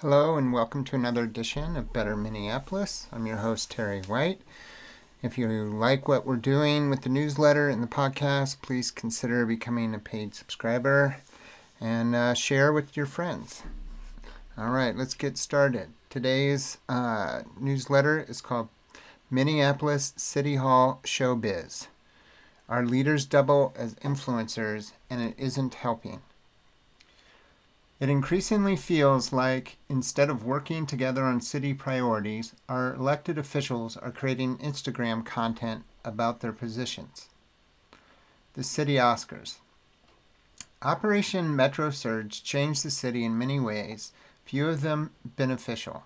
Hello and welcome to another edition of Better Minneapolis. I'm your host, Terry White. If you like what we're doing with the newsletter and the podcast, please consider becoming a paid subscriber and share with your friends. All right, let's get started. Today's newsletter is called Minneapolis City Hall Showbiz. Our leaders double as influencers and it isn't helping. It increasingly feels like instead of working together on city priorities, our elected officials are creating Instagram content about their positions. The City Oscars. Operation Metro Surge changed the city in many ways, few of them beneficial.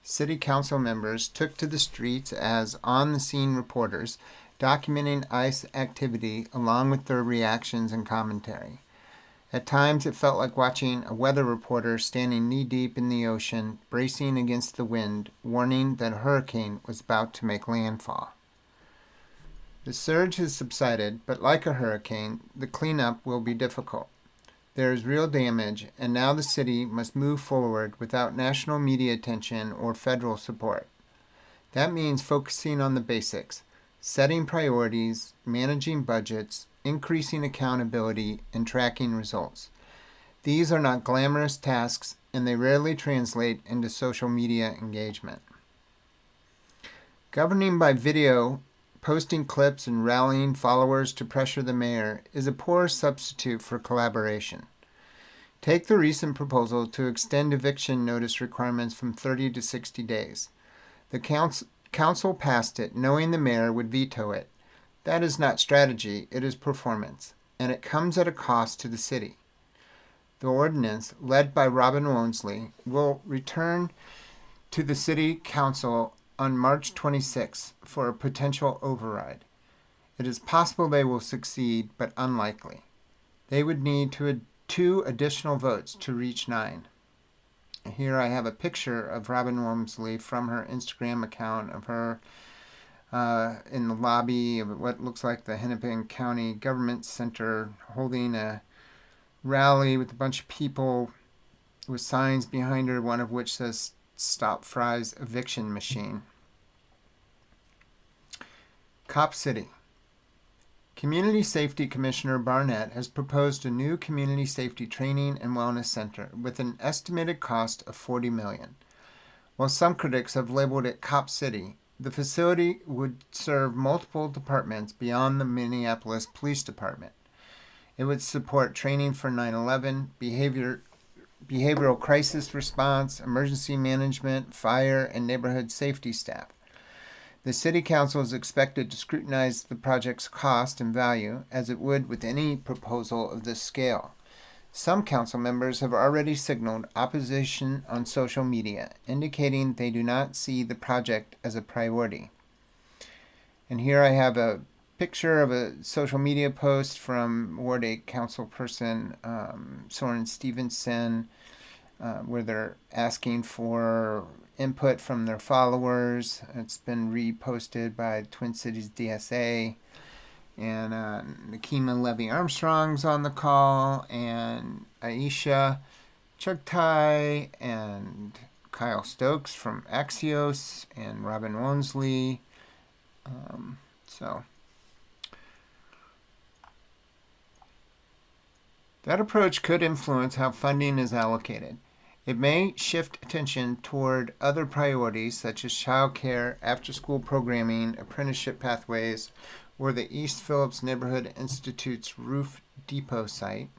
City council members took to the streets as on-the-scene reporters, documenting ICE activity along with their reactions and commentary. At times, it felt like watching a weather reporter standing knee-deep in the ocean, bracing against the wind, warning that a hurricane was about to make landfall. The surge has subsided, but like a hurricane, the cleanup will be difficult. There is real damage, and now the city must move forward without national media attention or federal support. That means focusing on the basics, setting priorities, managing budgets, increasing accountability, and tracking results. These are not glamorous tasks, and they rarely translate into social media engagement. Governing by video, posting clips and rallying followers to pressure the mayor is a poor substitute for collaboration. Take the recent proposal to extend eviction notice requirements from 30 to 60 days. The council passed it knowing the mayor would veto it. That is not strategy, it is performance, and it comes at a cost to the city. The ordinance, led by Robin Wonsley, will return to the City Council on March 26 for a potential override. It is possible they will succeed, but unlikely. They would need two additional votes to reach 9. Here I have a picture of Robin Wonsley from her Instagram account of her in the lobby of what looks like the Hennepin County Government Center, holding a rally with a bunch of people with signs behind her, one of which says "Stop Fry's Eviction Machine." Cop City. Community Safety Commissioner Barnett has proposed a new community safety training and wellness center with an estimated cost of $40 million. While some critics have labeled it Cop City, the facility would serve multiple departments beyond the Minneapolis Police Department. It would support training for 9/11, behavioral crisis response, emergency management, fire, and neighborhood safety staff. The City Council is expected to scrutinize the project's cost and value, as it would with any proposal of this scale. Some council members have already signaled opposition on social media, indicating they do not see the project as a priority. And here I have a picture of a social media post from Ward 8 councilperson Soren Stevenson, where they're asking for input from their followers. It's been reposted by Twin Cities DSA. And Nakima Levy-Armstrong's on the call, and Aisha Chugtai, and Kyle Stokes from Axios, and Robin Wonsley. So that approach could influence how funding is allocated. It may shift attention toward other priorities such as child care, after-school programming, apprenticeship pathways, or the East Phillips Neighborhood Institute's Roof Depot site.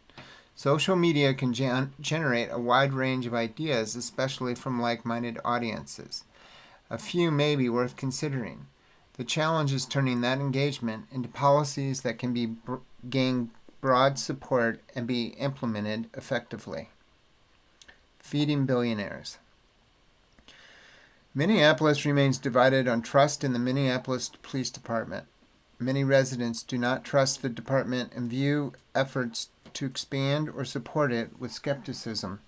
Social media can generate a wide range of ideas, especially from like-minded audiences. A few may be worth considering. The challenge is turning that engagement into policies that can gain broad support and be implemented effectively. Feeding billionaires. Minneapolis remains divided on trust in the Minneapolis Police Department. Many residents do not trust the department and view efforts to expand or support it with skepticism.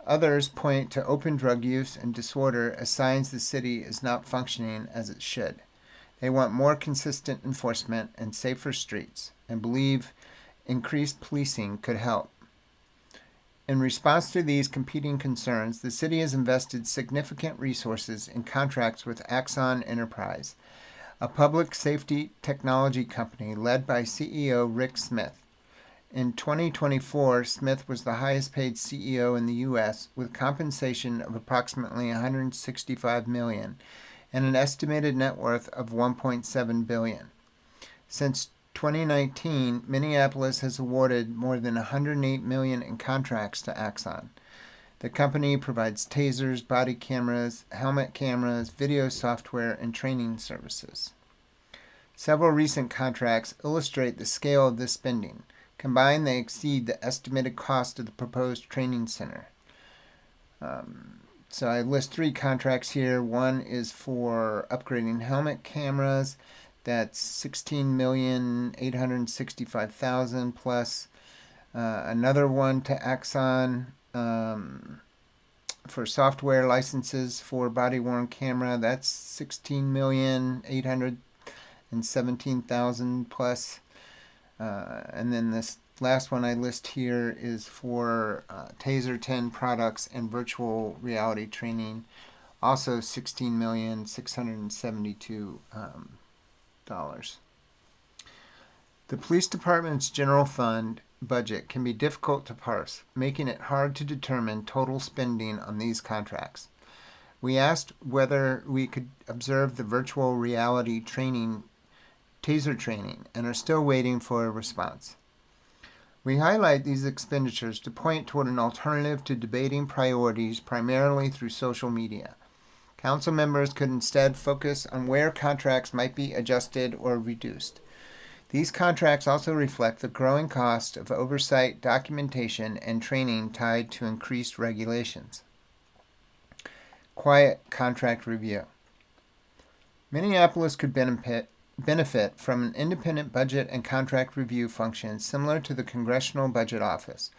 Others point to open drug use and disorder as signs the city is not functioning as it should. They want more consistent enforcement and safer streets, and believe increased policing could help. In response to these competing concerns, the city has invested significant resources in contracts with Axon Enterprise, a public safety technology company led by CEO Rick Smith. In 2024, Smith was the highest paid CEO in the U.S. with compensation of approximately $165 million and an estimated net worth of $1.7 billion. Since 2019, Minneapolis has awarded more than $108 million in contracts to Axon. The company provides tasers, body cameras, helmet cameras, video software, and training services. Several recent contracts illustrate the scale of this spending. Combined, they exceed the estimated cost of the proposed training center. So I list 3 contracts here. One is for upgrading helmet cameras. That's $16,865,000 plus another one to Axon for software licenses for body-worn camera. That's $16,817,000 plus. And then this last one I list here is for Taser 10 products and virtual reality training. Also $16,672,000. The police department's general fund budget can be difficult to parse, making it hard to determine total spending on these contracts. We asked whether we could observe the virtual reality training, Taser training, and are still waiting for a response. We highlight these expenditures to point toward an alternative to debating priorities primarily through social media. Council members could instead focus on where contracts might be adjusted or reduced. These contracts also reflect the growing cost of oversight, documentation, and training tied to increased regulations. Quiet contract review. Minneapolis could benefit from an independent budget and contract review function similar to the Congressional Budget Office,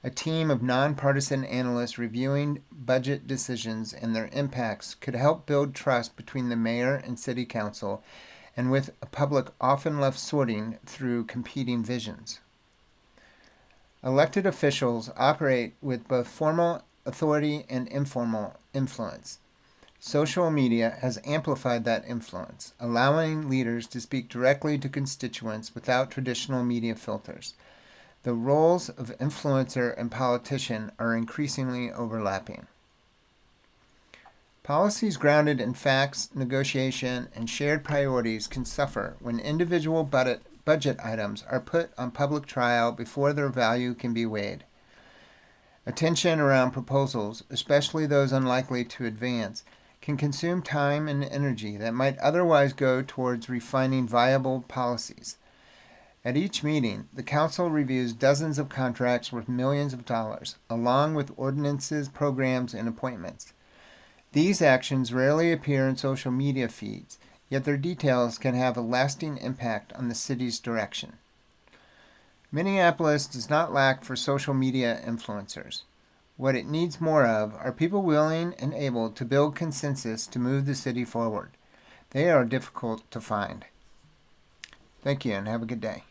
a team of nonpartisan analysts reviewing budget decisions and their impacts could help build trust between the mayor and city council, and with a public often left sorting through competing visions. Elected officials operate with both formal authority and informal influence. Social media has amplified that influence, allowing leaders to speak directly to constituents without traditional media filters. The roles of influencer and politician are increasingly overlapping. Policies grounded in facts, negotiation, and shared priorities can suffer when individual budget items are put on public trial before their value can be weighed. Attention around proposals, especially those unlikely to advance, can consume time and energy that might otherwise go towards refining viable policies. At each meeting, the council reviews dozens of contracts worth millions of dollars, along with ordinances, programs, and appointments. These actions rarely appear in social media feeds, yet their details can have a lasting impact on the city's direction. Minneapolis does not lack for social media influencers. What it needs more of are people willing and able to build consensus to move the city forward. They are difficult to find. Thank you and have a good day.